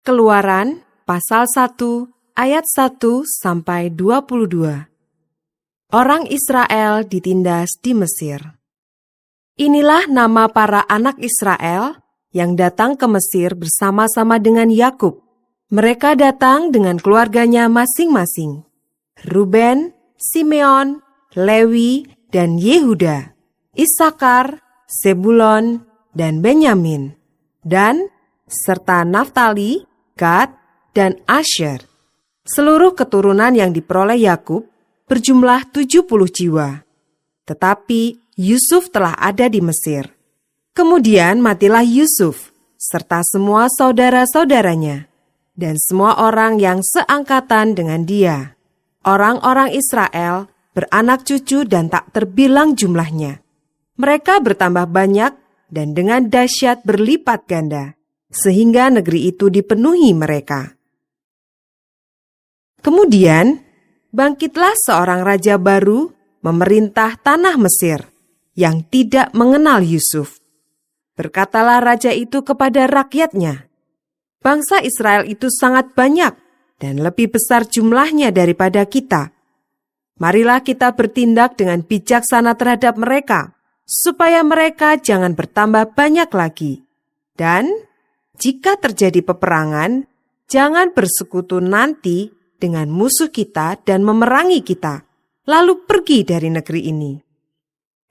Keluaran pasal 1 ayat 1 sampai 22. Orang Israel ditindas di Mesir. Inilah nama para anak Israel yang datang ke Mesir bersama-sama dengan Yakub. Mereka datang dengan keluarganya masing-masing. Ruben, Simeon, Lewi, dan Yehuda, Isakar, Zebulon, dan Benyamin, dan serta Naftali, Gad, dan Asher. Seluruh keturunan yang diperoleh Yakub berjumlah 70 jiwa. Tetapi Yusuf telah ada di Mesir. Kemudian matilah Yusuf, serta semua saudara-saudaranya, dan semua orang yang seangkatan dengan dia. Orang-orang Israel beranak cucu dan tak terbilang jumlahnya. Mereka bertambah banyak dan dengan dahsyat berlipat ganda, sehingga negeri itu dipenuhi mereka. Kemudian, bangkitlah seorang raja baru memerintah tanah Mesir yang tidak mengenal Yusuf. Berkatalah raja itu kepada rakyatnya, "Bangsa Israel itu sangat banyak dan lebih besar jumlahnya daripada kita. Marilah kita bertindak dengan bijaksana terhadap mereka, supaya mereka jangan bertambah banyak lagi. Dan jika terjadi peperangan, jangan bersekutu nanti dengan musuh kita dan memerangi kita, lalu pergi dari negeri ini."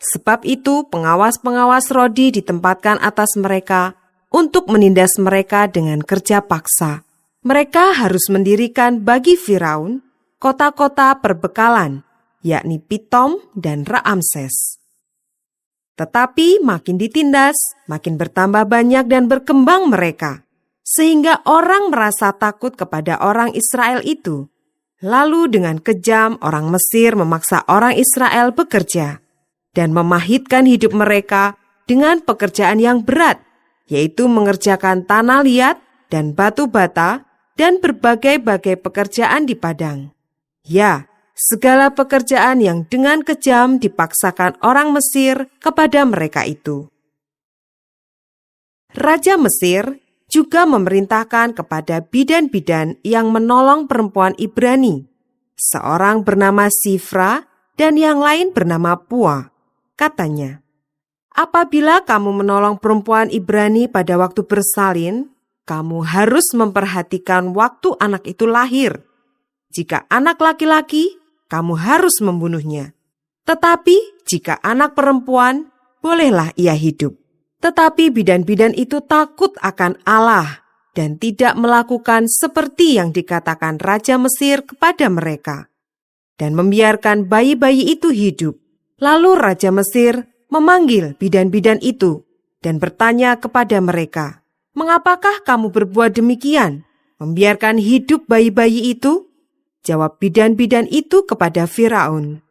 Sebab itu pengawas-pengawas Rodi ditempatkan atas mereka untuk menindas mereka dengan kerja paksa. Mereka harus mendirikan bagi Firaun kota-kota perbekalan, yakni Pitom dan Raamses. Tetapi makin ditindas, makin bertambah banyak dan berkembang mereka, sehingga orang merasa takut kepada orang Israel itu. Lalu dengan kejam orang Mesir memaksa orang Israel bekerja dan memahitkan hidup mereka dengan pekerjaan yang berat, yaitu mengerjakan tanah liat dan batu bata dan berbagai-bagai pekerjaan di padang. Ya, segala pekerjaan yang dengan kejam dipaksakan orang Mesir kepada mereka itu. Raja Mesir juga memerintahkan kepada bidan-bidan yang menolong perempuan Ibrani, seorang bernama Sifra dan yang lain bernama Pua. Katanya, "Apabila kamu menolong perempuan Ibrani pada waktu bersalin, kamu harus memperhatikan waktu anak itu lahir. Jika anak laki-laki, kamu harus membunuhnya. Tetapi jika anak perempuan, bolehlah ia hidup." Tetapi bidan-bidan itu takut akan Allah dan tidak melakukan seperti yang dikatakan Raja Mesir kepada mereka, dan membiarkan bayi-bayi itu hidup. Lalu Raja Mesir memanggil bidan-bidan itu dan bertanya kepada mereka, "Mengapakah kamu berbuat demikian, membiarkan hidup bayi-bayi itu?" Jawab bidan-bidan itu kepada Firaun,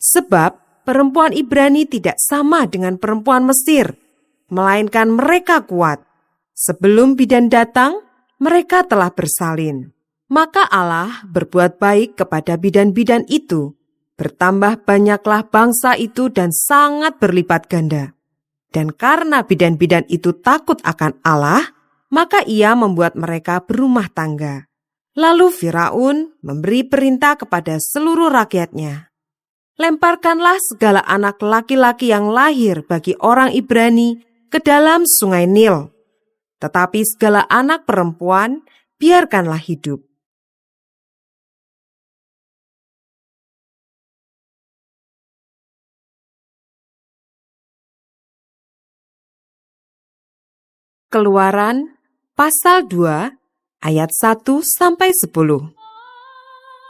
"Sebab perempuan Ibrani tidak sama dengan perempuan Mesir, melainkan mereka kuat. Sebelum bidan datang, mereka telah bersalin." Maka Allah berbuat baik kepada bidan-bidan itu. Bertambah banyaklah bangsa itu dan sangat berlipat ganda. Dan karena bidan-bidan itu takut akan Allah, maka ia membuat mereka berumah tangga. Lalu Firaun memberi perintah kepada seluruh rakyatnya, "Lemparkanlah segala anak laki-laki yang lahir bagi orang Ibrani ke dalam sungai Nil. Tetapi segala anak perempuan biarkanlah hidup." Keluaran pasal 2 ayat 1 sampai 10.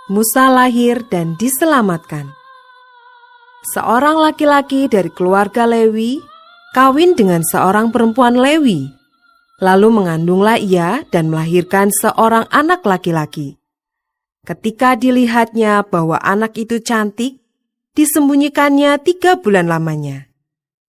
Musa lahir dan diselamatkan. Seorang laki-laki dari keluarga Lewi kawin dengan seorang perempuan Lewi. Lalu mengandunglah ia dan melahirkan seorang anak laki-laki. Ketika dilihatnya bahwa anak itu cantik, disembunyikannya 3 bulan lamanya.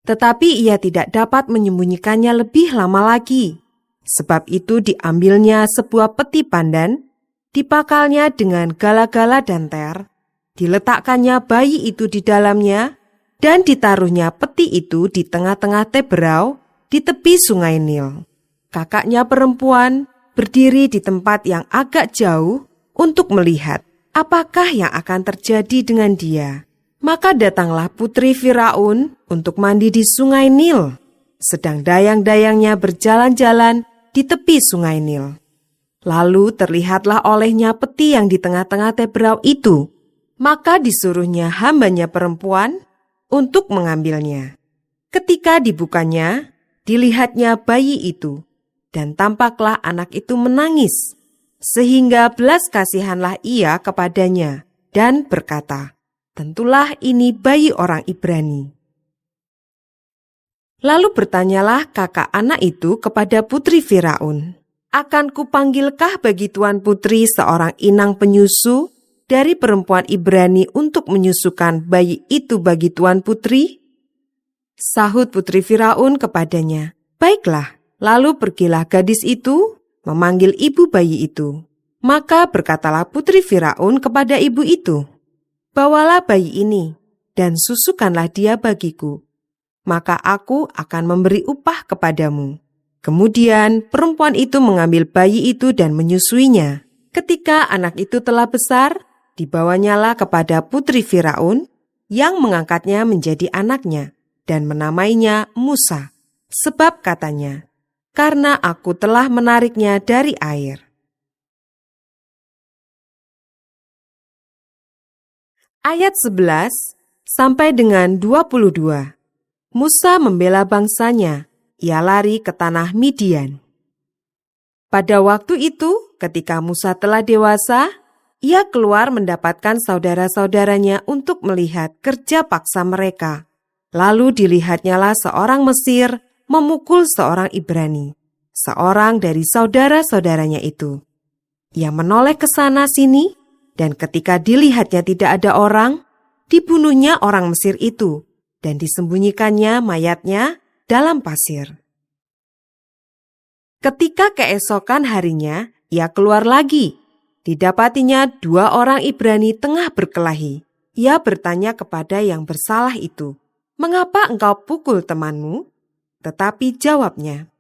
Tetapi ia tidak dapat menyembunyikannya lebih lama lagi. Sebab itu diambilnya sebuah peti pandan, dipakalnya dengan gala-gala dan ter, diletakkannya bayi itu di dalamnya, dan ditaruhnya peti itu di tengah-tengah teberau di tepi sungai Nil. Kakaknya perempuan berdiri di tempat yang agak jauh untuk melihat apakah yang akan terjadi dengan dia. Maka datanglah putri Firaun untuk mandi di sungai Nil, sedang dayang-dayangnya berjalan-jalan di tepi sungai Nil. Lalu terlihatlah olehnya peti yang di tengah-tengah tebrau itu. Maka disuruhnya hambanya perempuan untuk mengambilnya. Ketika dibukanya, dilihatnya bayi itu, dan tampaklah anak itu menangis, sehingga belas kasihanlah ia kepadanya, dan berkata, "Tentulah ini bayi orang Ibrani." Lalu bertanyalah kakak anak itu kepada putri Firaun, "Akan kupanggilkah bagi tuan putri seorang inang penyusu dari perempuan Ibrani untuk menyusukan bayi itu bagi tuan putri?" Sahut putri Firaun kepadanya, "Baiklah." Lalu pergilah gadis itu memanggil ibu bayi itu. Maka berkatalah putri Firaun kepada ibu itu, "Bawalah bayi ini dan susukanlah dia bagiku, maka aku akan memberi upah kepadamu." Kemudian perempuan itu mengambil bayi itu dan menyusuinya. Ketika anak itu telah besar, dibawanyalah kepada putri Firaun yang mengangkatnya menjadi anaknya dan menamainya Musa, sebab katanya, "Karena aku telah menariknya dari air." Ayat 11 sampai dengan 22. Musa membela bangsanya, ia lari ke tanah Midian. Pada waktu itu, ketika Musa telah dewasa, ia keluar mendapatkan saudara-saudaranya untuk melihat kerja paksa mereka. Lalu dilihatnyalah seorang Mesir memukul seorang Ibrani, seorang dari saudara-saudaranya itu. Ia menoleh ke sana sini, dan ketika dilihatnya tidak ada orang, dibunuhnya orang Mesir itu, dan disembunyikannya mayatnya dalam pasir. Ketika keesokan harinya, ia keluar lagi. Didapatinya 2 orang Ibrani tengah berkelahi. Ia bertanya kepada yang bersalah itu, "Mengapa engkau pukul temanmu?" Tetapi jawabnya,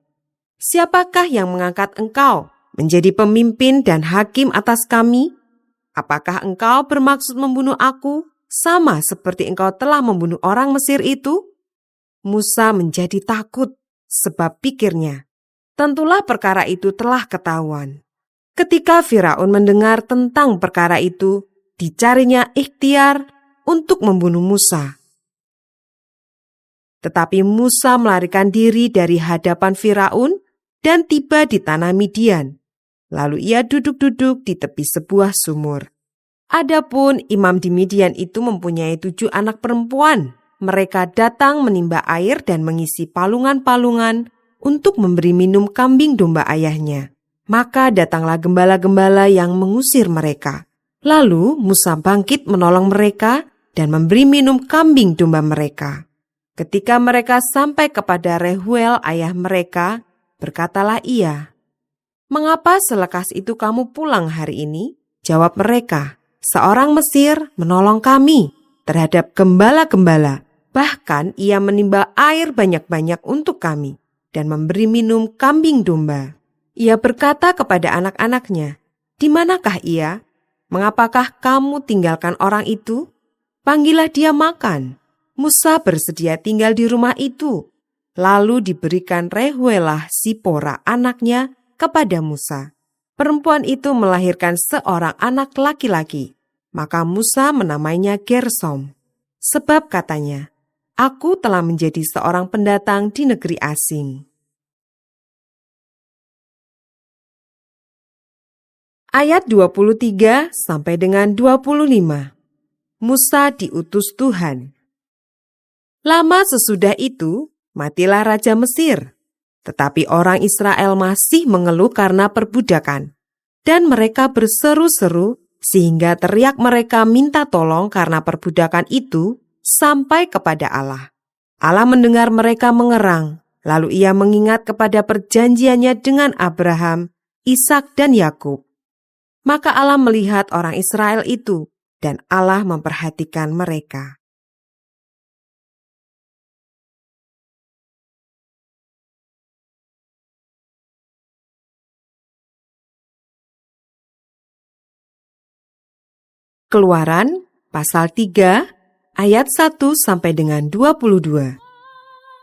"Siapakah yang mengangkat engkau menjadi pemimpin dan hakim atas kami? Apakah engkau bermaksud membunuh aku, sama seperti engkau telah membunuh orang Mesir itu?" Musa menjadi takut, sebab pikirnya, tentulah perkara itu telah ketahuan. Ketika Firaun mendengar tentang perkara itu, dicarinya ikhtiar untuk membunuh Musa. Tetapi Musa melarikan diri dari hadapan Firaun dan tiba di tanah Midian. Lalu ia duduk-duduk di tepi sebuah sumur. Adapun imam di Midian itu mempunyai 7 anak perempuan. Mereka datang menimba air dan mengisi palungan-palungan untuk memberi minum kambing domba ayahnya. Maka datanglah gembala-gembala yang mengusir mereka. Lalu Musa bangkit menolong mereka dan memberi minum kambing domba mereka. Ketika mereka sampai kepada Rehuel ayah mereka, berkatalah ia, "Mengapa selekas itu kamu pulang hari ini?" Jawab mereka, "Seorang Mesir menolong kami terhadap gembala-gembala. Bahkan ia menimba air banyak-banyak untuk kami dan memberi minum kambing domba." Ia berkata kepada anak-anaknya, "Di manakah ia? Mengapakah kamu tinggalkan orang itu? Panggillah dia makan." Musa bersedia tinggal di rumah itu. Lalu diberikan Rehuelah Sipora anaknya kepada Musa. Perempuan itu melahirkan seorang anak laki-laki. Maka Musa menamainya Gersom. Sebab katanya, "Aku telah menjadi seorang pendatang di negeri asing." Ayat 23 sampai dengan 25. Musa diutus Tuhan. Lama sesudah itu, matilah Raja Mesir. Tetapi orang Israel masih mengeluh karena perbudakan. Dan mereka berseru-seru sehingga teriak mereka minta tolong karena perbudakan itu sampai kepada Allah. Allah mendengar mereka mengerang, lalu ia mengingat kepada perjanjiannya dengan Abraham, Ishak dan Yakub. Maka Allah melihat orang Israel itu, dan Allah memperhatikan mereka. Keluaran pasal 3 ayat 1 sampai dengan 22.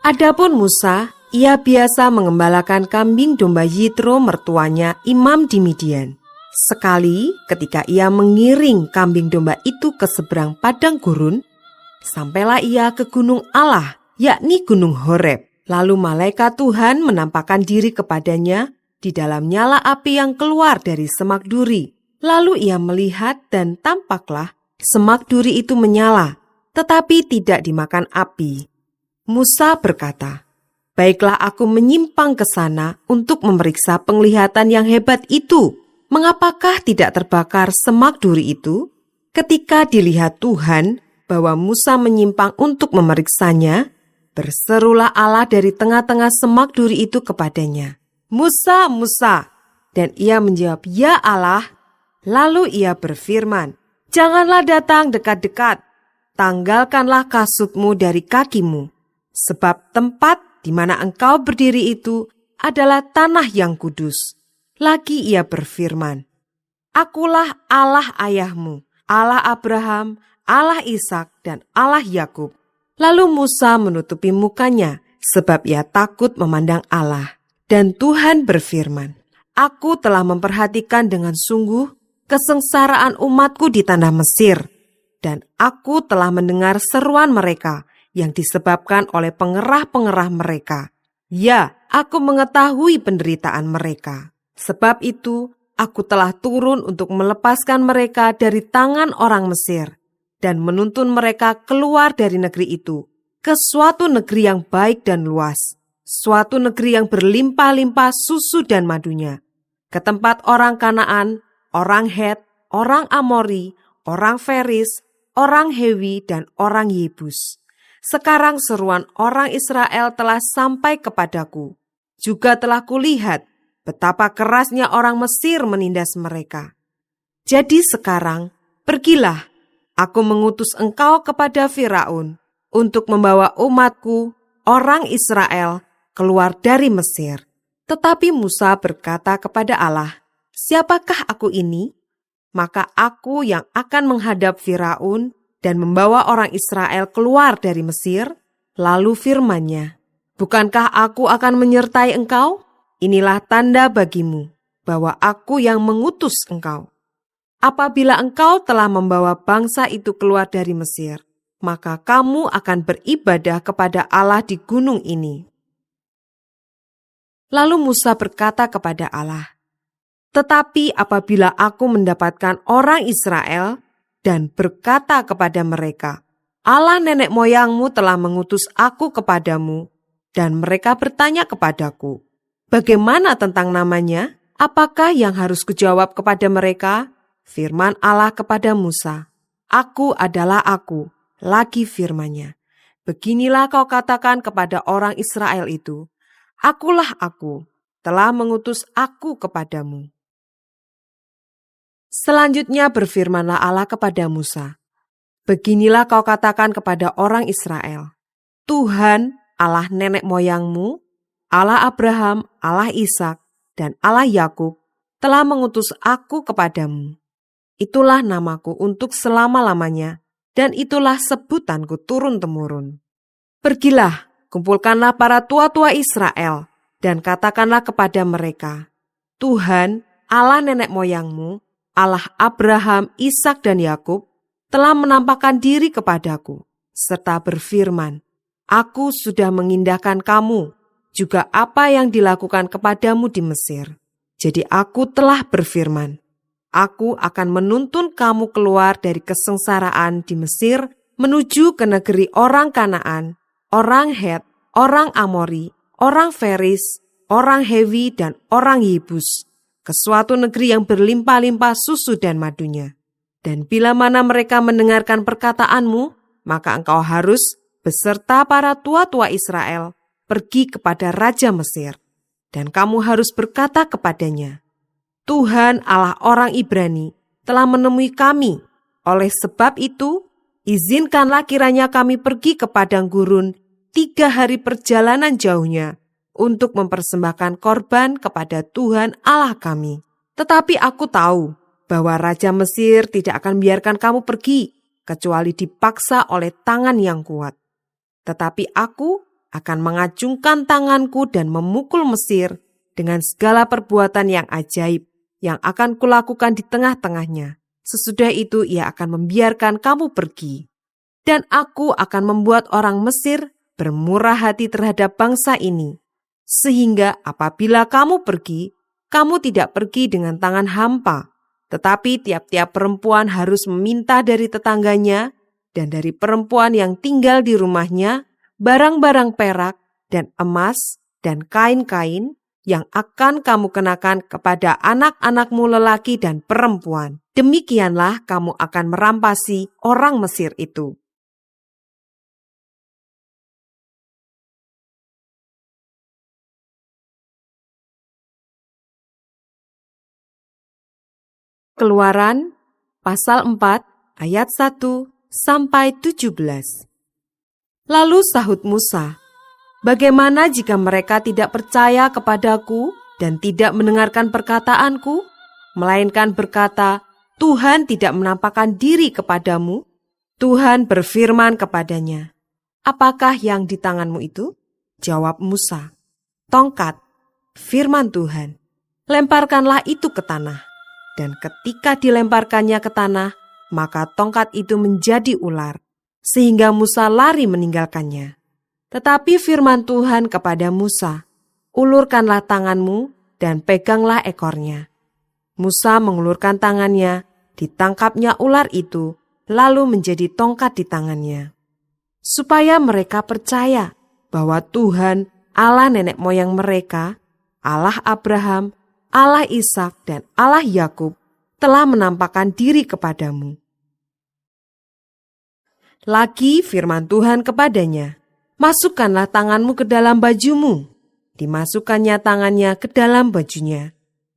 Adapun Musa, ia biasa mengembalakan kambing domba Yitro mertuanya imam di Midian. Sekali ketika ia mengiring kambing domba itu ke seberang padang gurun, sampailah ia ke gunung Allah, yakni gunung Horeb. Lalu malaikat Tuhan menampakkan diri kepadanya di dalam nyala api yang keluar dari semak duri. Lalu ia melihat dan tampaklah semak duri itu menyala, tetapi tidak dimakan api. Musa berkata, "Baiklah aku menyimpang ke sana untuk memeriksa penglihatan yang hebat itu. Mengapakah tidak terbakar semak duri itu?" Ketika dilihat Tuhan bahwa Musa menyimpang untuk memeriksanya, berserulah Allah dari tengah-tengah semak duri itu kepadanya, "Musa, Musa!" Dan ia menjawab, "Ya Allah." Lalu ia berfirman, "Janganlah datang dekat-dekat, tanggalkanlah kasutmu dari kakimu, sebab tempat di mana engkau berdiri itu adalah tanah yang kudus." Lagi ia berfirman, "Akulah Allah ayahmu, Allah Abraham, Allah Ishak, dan Allah Yakub." Lalu Musa menutupi mukanya, sebab ia takut memandang Allah. Dan Tuhan berfirman, "Aku telah memperhatikan dengan sungguh kesengsaraan umatku di tanah Mesir, dan aku telah mendengar seruan mereka yang disebabkan oleh pengerah-pengerah mereka. Ya, aku mengetahui penderitaan mereka. Sebab itu, aku telah turun untuk melepaskan mereka dari tangan orang Mesir dan menuntun mereka keluar dari negeri itu ke suatu negeri yang baik dan luas, suatu negeri yang berlimpah-limpah susu dan madunya, ke tempat orang Kanaan, orang Het, orang Amori, orang Feris, orang Hewi, dan orang Yebus. Sekarang seruan orang Israel telah sampai kepadaku. Juga telah kulihat betapa kerasnya orang Mesir menindas mereka. Jadi sekarang, pergilah, aku mengutus engkau kepada Firaun untuk membawa umatku, orang Israel, keluar dari Mesir." Tetapi Musa berkata kepada Allah, "Siapakah aku ini? Maka aku yang akan menghadap Firaun dan membawa orang Israel keluar dari Mesir." Lalu firman-Nya, "Bukankah aku akan menyertai engkau? Inilah tanda bagimu bahwa aku yang mengutus engkau. Apabila engkau telah membawa bangsa itu keluar dari Mesir, maka kamu akan beribadah kepada Allah di gunung ini." Lalu Musa berkata kepada Allah, "Tetapi apabila aku mendapatkan orang Israel dan berkata kepada mereka, 'Allah nenek moyangmu telah mengutus aku kepadamu,' dan mereka bertanya kepadaku, 'Bagaimana tentang namanya? Apakah yang harus kujawab kepada mereka?' Firman Allah kepada Musa, 'Aku adalah aku.' Lagi firman-Nya, 'Beginilah kau katakan kepada orang Israel itu, Akulah aku, telah mengutus aku kepadamu.'" Selanjutnya berfirmanlah Allah kepada Musa, "Beginilah kau katakan kepada orang Israel, Tuhan Allah nenek moyangmu, Allah Abraham, Allah Ishak, dan Allah Yakub telah mengutus aku kepadamu. Itulah namaku untuk selama-lamanya, dan itulah sebutanku turun-temurun. Pergilah, kumpulkanlah para tua-tua Israel, dan katakanlah kepada mereka, Tuhan, Allah nenek moyangmu, Allah Abraham, Ishak, dan Yakub, telah menampakkan diri kepadaku, serta berfirman, Aku sudah mengindahkan kamu, juga apa yang dilakukan kepadamu di Mesir. Jadi aku telah berfirman, Aku akan menuntun kamu keluar dari kesengsaraan di Mesir, menuju ke negeri orang Kanaan, orang Het, orang Amori, orang Feris, orang Hewi, dan orang Yebus, ke suatu negeri yang berlimpah-limpah susu dan madunya. Dan bila mana mereka mendengarkan perkataanmu, maka engkau harus beserta para tua-tua Israel pergi kepada Raja Mesir. Dan kamu harus berkata kepadanya, Tuhan Allah orang Ibrani telah menemui kami. Oleh sebab itu, izinkanlah kiranya kami pergi ke padang gurun 3 hari perjalanan jauhnya untuk mempersembahkan korban kepada Tuhan Allah kami. Tetapi aku tahu bahwa Raja Mesir tidak akan biarkan kamu pergi, kecuali dipaksa oleh tangan yang kuat. Tetapi aku akan mengacungkan tanganku dan memukul Mesir dengan segala perbuatan yang ajaib yang akan kulakukan di tengah-tengahnya. Sesudah itu ia akan membiarkan kamu pergi. Dan aku akan membuat orang Mesir bermurah hati terhadap bangsa ini, sehingga apabila kamu pergi, kamu tidak pergi dengan tangan hampa, tetapi tiap-tiap perempuan harus meminta dari tetangganya dan dari perempuan yang tinggal di rumahnya barang-barang perak dan emas dan kain-kain yang akan kamu kenakan kepada anak-anakmu lelaki dan perempuan. Demikianlah kamu akan merampasi orang Mesir itu. Keluaran pasal 4 ayat 1 sampai 17. Lalu sahut Musa, "Bagaimana jika mereka tidak percaya kepadaku dan tidak mendengarkan perkataanku, melainkan berkata, 'Tuhan tidak menampakkan diri kepadamu'?" Tuhan berfirman kepadanya, "Apakah yang di tanganmu itu?" Jawab Musa, "Tongkat." Firman Tuhan, "Lemparkanlah itu ke tanah." Dan ketika dilemparkannya ke tanah, maka tongkat itu menjadi ular, sehingga Musa lari meninggalkannya. Tetapi firman Tuhan kepada Musa, "Ulurkanlah tanganmu dan peganglah ekornya." Musa mengulurkan tangannya, ditangkapnya ular itu, lalu menjadi tongkat di tangannya. Supaya mereka percaya bahwa Tuhan, Allah nenek moyang mereka, Allah Abraham, Allah Ishak dan Allah Yakub telah menampakkan diri kepadamu. Lagi firman Tuhan kepadanya, "Masukkanlah tanganmu ke dalam bajumu." Dimasukkannya tangannya ke dalam bajunya,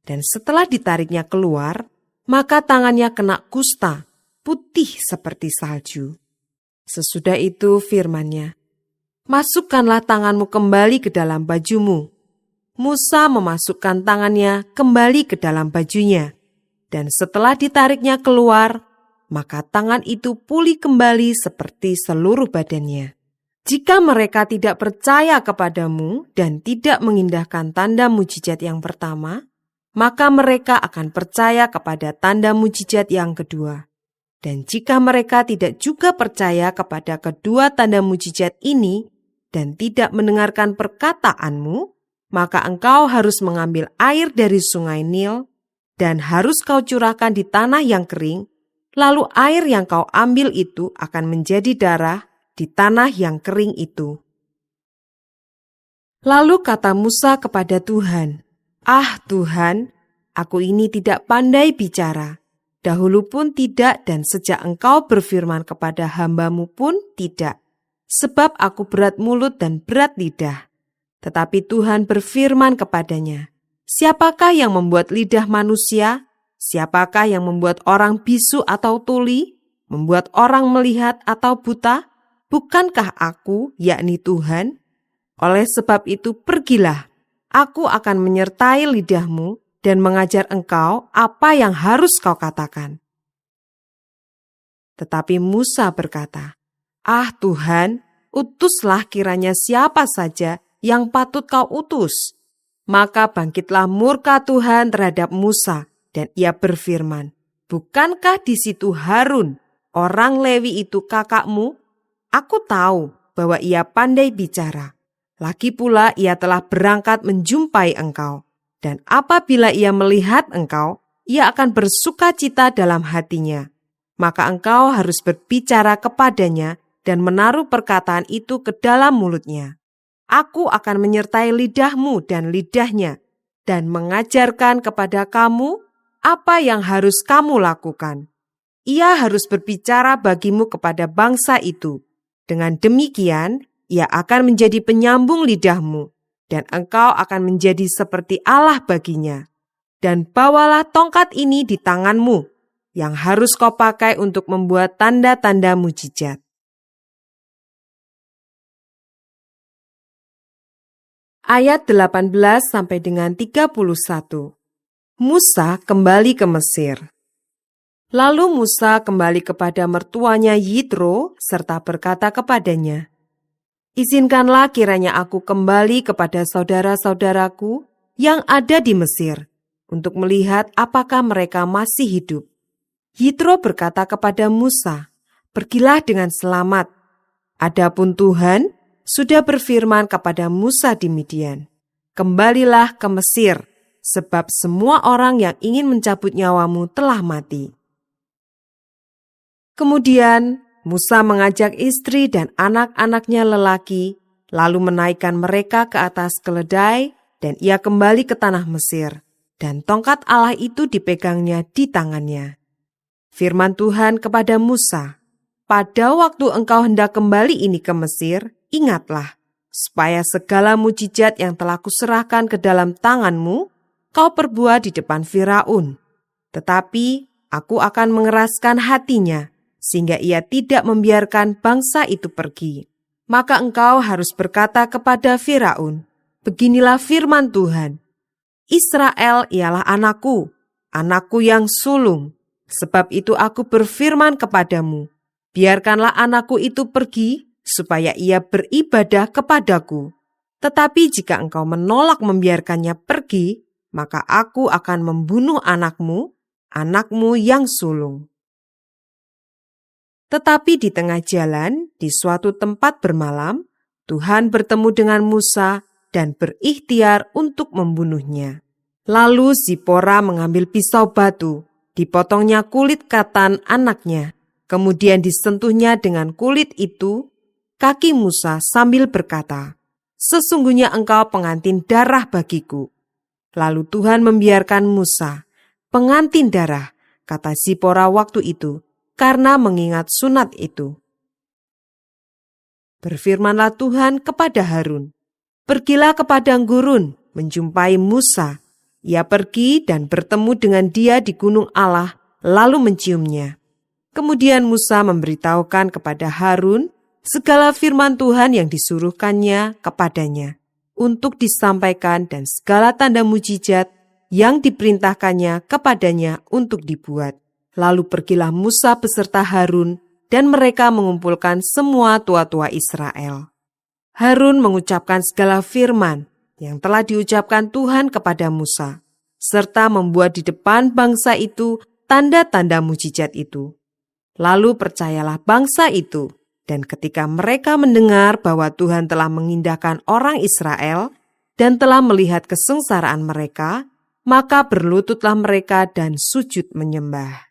dan setelah ditariknya keluar, maka tangannya kena kusta, putih seperti salju. Sesudah itu firman-Nya, "Masukkanlah tanganmu kembali ke dalam bajumu." Musa memasukkan tangannya kembali ke dalam bajunya, dan setelah ditariknya keluar, maka tangan itu pulih kembali seperti seluruh badannya. Jika mereka tidak percaya kepadamu dan tidak mengindahkan tanda mujizat yang pertama, maka mereka akan percaya kepada tanda mujizat yang kedua. Dan jika mereka tidak juga percaya kepada kedua tanda mujizat ini dan tidak mendengarkan perkataanmu, maka engkau harus mengambil air dari sungai Nil dan harus kau curahkan di tanah yang kering, lalu air yang kau ambil itu akan menjadi darah di tanah yang kering itu. Lalu kata Musa kepada Tuhan, "Ah Tuhan, aku ini tidak pandai bicara. Dahulu pun tidak dan sejak engkau berfirman kepada hamba-Mu pun tidak. Sebab aku berat mulut dan berat lidah." Tetapi Tuhan berfirman kepadanya, "Siapakah yang membuat lidah manusia? Siapakah yang membuat orang bisu atau tuli? Membuat orang melihat atau buta? Bukankah aku, yakni Tuhan? Oleh sebab itu pergilah, aku akan menyertai lidahmu dan mengajar engkau apa yang harus kau katakan." Tetapi Musa berkata, "Ah Tuhan, utuslah kiranya siapa saja yang patut kau utus." Maka bangkitlah murka Tuhan terhadap Musa, dan ia berfirman, "Bukankah di situ Harun, orang Lewi itu kakakmu? Aku tahu bahwa ia pandai bicara. Lagi pula ia telah berangkat menjumpai engkau. Dan apabila ia melihat engkau, ia akan bersuka cita dalam hatinya. Maka engkau harus berbicara kepadanya dan menaruh perkataan itu ke dalam mulutnya. Aku akan menyertai lidahmu dan lidahnya, dan mengajarkan kepada kamu apa yang harus kamu lakukan. Ia harus berbicara bagimu kepada bangsa itu. Dengan demikian, ia akan menjadi penyambung lidahmu, dan engkau akan menjadi seperti Allah baginya. Dan bawalah tongkat ini di tanganmu, yang harus kau pakai untuk membuat tanda-tanda mujizat." Ayat 18 sampai dengan 31. Musa kembali ke Mesir. Lalu Musa kembali kepada mertuanya Yitro serta berkata kepadanya, "Izinkanlah kiranya aku kembali kepada saudara-saudaraku yang ada di Mesir untuk melihat apakah mereka masih hidup." Yitro berkata kepada Musa, "Pergilah dengan selamat. Adapun Tuhan sudah berfirman kepada Musa di Midian, 'Kembalilah ke Mesir, sebab semua orang yang ingin mencabut nyawamu telah mati.'" Kemudian Musa mengajak istri dan anak-anaknya lelaki, lalu menaikkan mereka ke atas keledai, dan ia kembali ke tanah Mesir, dan tongkat Allah itu dipegangnya di tangannya. Firman Tuhan kepada Musa, "Pada waktu engkau hendak kembali ini ke Mesir, ingatlah, supaya segala mujizat yang telah kuserahkan ke dalam tanganmu, kau perbuat di depan Firaun. Tetapi aku akan mengeraskan hatinya, sehingga ia tidak membiarkan bangsa itu pergi. Maka engkau harus berkata kepada Firaun, 'Beginilah firman Tuhan, Israel ialah anakku, anakku yang sulung. Sebab itu aku berfirman kepadamu, biarkanlah anakku itu pergi, supaya ia beribadah kepadaku. Tetapi jika engkau menolak membiarkannya pergi, maka aku akan membunuh anakmu, anakmu yang sulung.'" Tetapi di tengah jalan, di suatu tempat bermalam, Tuhan bertemu dengan Musa dan berikhtiar untuk membunuhnya. Lalu Zipora mengambil pisau batu, dipotongnya kulit katan anaknya, kemudian disentuhnya dengan kulit itu kaki Musa sambil berkata, "Sesungguhnya engkau pengantin darah bagiku." Lalu Tuhan membiarkan Musa, "Pengantin darah," kata Zipora waktu itu, karena mengingat sunat itu. Berfirmanlah Tuhan kepada Harun, "Pergilah ke padang gurun menjumpai Musa." Ia pergi dan bertemu dengan dia di gunung Allah, lalu menciumnya. Kemudian Musa memberitahukan kepada Harun segala firman Tuhan yang disuruhkannya kepadanya untuk disampaikan dan segala tanda mujizat yang diperintahkannya kepadanya untuk dibuat. Lalu pergilah Musa beserta Harun, dan mereka mengumpulkan semua tua-tua Israel. Harun mengucapkan segala firman yang telah diucapkan Tuhan kepada Musa, serta membuat di depan bangsa itu tanda-tanda mujizat itu. Lalu percayalah bangsa itu, dan ketika mereka mendengar bahwa Tuhan telah mengindahkan orang Israel dan telah melihat kesengsaraan mereka, maka berlututlah mereka dan sujud menyembah.